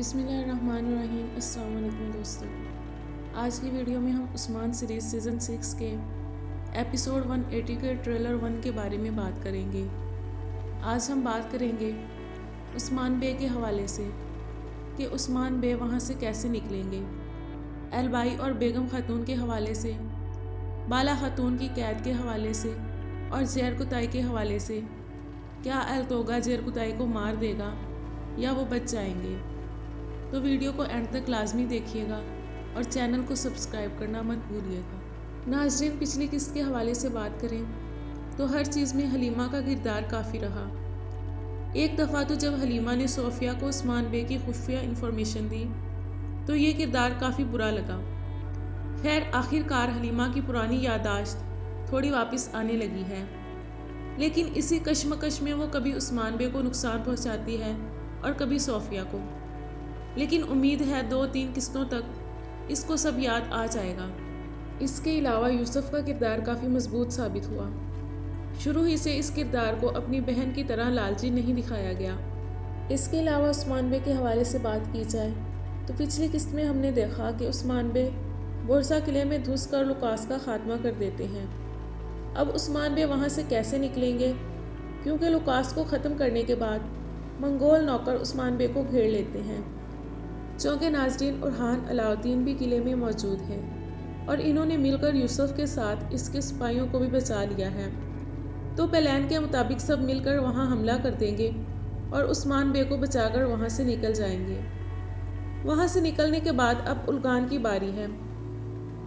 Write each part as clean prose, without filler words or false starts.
बिस्मिल्लाहिर्रहमानिर्रहीम। अस्सलाम वालेकुम दोस्तों, आज की वीडियो में हम उस्मान सीरीज़ सीज़न 6 के एपिसोड 180 के ट्रेलर 1 के बारे में बात करेंगे। आज हम बात करेंगे उस्मान बे के हवाले से कि उस्मान बे वहाँ से कैसे निकलेंगे, अलबाई और बेगम खातून के हवाले से, बाला खातून की कैद के हवाले से और ज़ेर कुताई के हवाले से। क्या अलतोगा ज़ेर कुताई को मार देगा या वो बच जाएंगे? तो वीडियो को एंड तक लाजमी देखिएगा और चैनल को सब्सक्राइब करना मत भूलिएगा। नाज़रीन, पिछली किस्त के हवाले से बात करें तो हर चीज़ में हलीमा का किरदार काफ़ी रहा। एक दफ़ा तो जब हलीमा ने सोफिया को उस्मान बे की खुफिया इंफॉर्मेशन दी तो ये किरदार काफ़ी बुरा लगा। खैर, आखिरकार हलीमा की पुरानी याददाश्त थोड़ी वापस आने लगी है, लेकिन इसी कश्मकश में वो कभी उस्मान बे को नुकसान पहुंचाती है और कभी सोफिया को। लेकिन उम्मीद है 2-3 किस्तों तक इसको सब याद आ जाएगा। इसके अलावा यूसुफ का किरदार काफ़ी मजबूत साबित हुआ। शुरू ही से इस किरदार को अपनी बहन की तरह लालची नहीं दिखाया गया। इसके अलावा उस्मान बे के हवाले से बात की जाए तो पिछली किस्त में हमने देखा कि उस्मान बे बोरसा किले में घुस कर लुकास का खात्मा कर देते हैं। अब उस्मान बे वहाँ से कैसे निकलेंगे, क्योंकि लुकास को ख़त्म करने के बाद मंगोल नौकर उस्मान बे को घेर लेते हैं। चौंके नाजरीन और खान अलाउद्दीन भी किले में मौजूद हैं और इन्होंने मिलकर यूसुफ के साथ इसके सिपाहियों को भी बचा लिया है। तो प्लान के मुताबिक सब मिलकर वहां हमला कर देंगे और उस्मान बे को बचाकर वहां से निकल जाएंगे। वहां से निकलने के बाद अब उल्गान की बारी है,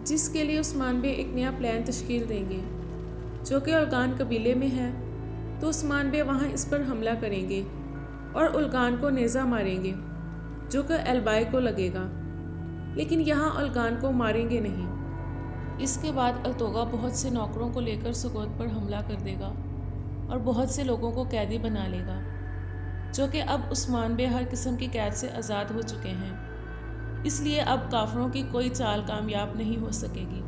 जिसके लिए उस्मान बे एक नया प्लान तश्कील देंगे जो कि उल्गान कबीले में है। तो उस्मान बे वहाँ इस पर हमला करेंगे और उल्गान को नेज़ा मारेंगे जो कि अलबाई को लगेगा, लेकिन यहाँ उल्गान को मारेंगे नहीं। इसके बाद अलतोगा बहुत से नौकरों को लेकर सुगोत पर हमला कर देगा और बहुत से लोगों को कैदी बना लेगा, जो कि अब उस्मान बे हर किस्म की कैद से आज़ाद हो चुके हैं। इसलिए अब काफरों की कोई चाल कामयाब नहीं हो सकेगी।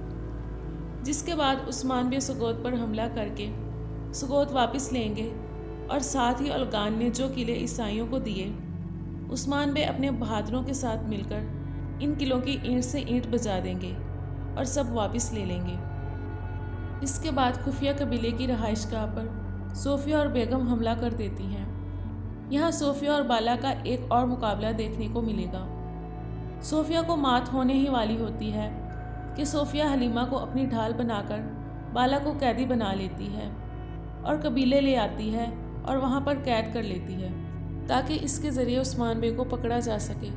जिसके बाद उस्मान बे सुगोत पर हमला करके सुगोत वापस लेंगे और साथ ही उल्गान ने जो किले ईसाइयों को दिए, उस्मान बे अपने बहादुरों के साथ मिलकर इन किलों की ईंट से ईंट बजा देंगे और सब वापस ले लेंगे। इसके बाद खुफिया कबीले की रहाइशगाह पर सोफिया और बेगम हमला कर देती हैं। यहाँ सोफिया और बाला का एक और मुकाबला देखने को मिलेगा। सोफिया को मात होने ही वाली होती है कि सोफिया हलीमा को अपनी ढाल बनाकर बाला को कैदी बना लेती है और कबीले ले आती है और वहाँ पर कैद कर लेती है ताकि इसके ज़रिए उस्मान बे को पकड़ा जा सके।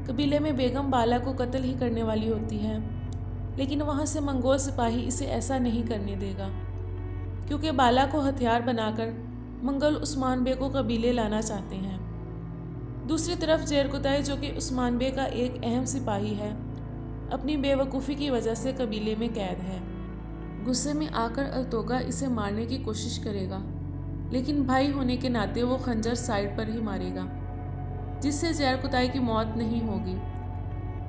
कबीले में बेगम बाला को कत्ल ही करने वाली होती है, लेकिन वहाँ से मंगोल सिपाही इसे ऐसा नहीं करने देगा, क्योंकि बाला को हथियार बनाकर मंगोल उस्मान बे को कबीले लाना चाहते हैं। दूसरी तरफ ज़ेर कुताई, जो कि उस्मान बे का एक अहम सिपाही है, अपनी बेवकूफ़ी की वजह से कबीले में कैद है। गुस्से में आकर अलतोगा इसे मारने की कोशिश करेगा, लेकिन भाई होने के नाते वो खंजर साइड पर ही मारेगा, जिससे ज़ेर कुताई की मौत नहीं होगी,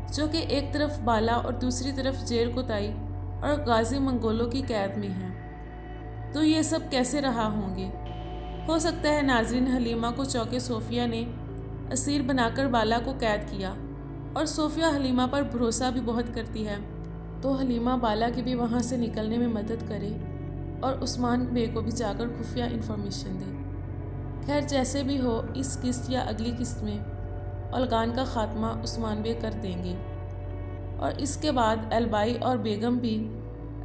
जो कि एक तरफ बाला और दूसरी तरफ ज़ेर कुताई और गाजी मंगोलों की कैद में है। तो ये सब कैसे रहा होंगे? हो सकता है नाजरीन हलीमा को चौके सोफिया ने असीर बनाकर बाला को कैद किया, और सोफिया हलीमा पर भरोसा भी बहुत करती है, तो हलीमा बाला की भी वहाँ से निकलने में मदद करे और उस्मान बे को भी जाकर खुफिया इंफॉर्मेशन दे। खैर, जैसे भी हो, इस किस्त या अगली किस्त में उल्गान का खात्मा उस्मान बे कर देंगे और इसके बाद अलबाई और बेगम भी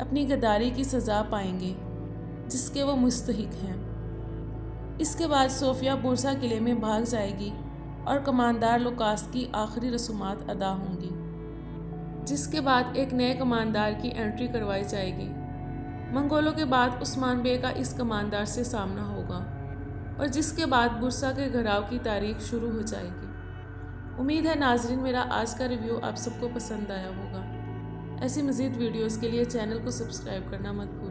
अपनी गद्दारी की सज़ा पाएंगे जिसके वो मुस्तहिक हैं। इसके बाद सोफिया बोरसा किले में भाग जाएगी और कमानदार लुकास की आखिरी रसूमात अदा होंगी, जिसके बाद एक नए कमानदार की एंट्री करवाई जाएगी। मंगोलों के बाद उस्मान बे का इस कमानदार से सामना होगा और जिसके बाद बुरसा के घराव की तारीख शुरू हो जाएगी। उम्मीद है नाजरीन मेरा आज का रिव्यू आप सबको पसंद आया होगा। ऐसी मज़ीद वीडियोस के लिए चैनल को सब्सक्राइब करना मत भूलिए।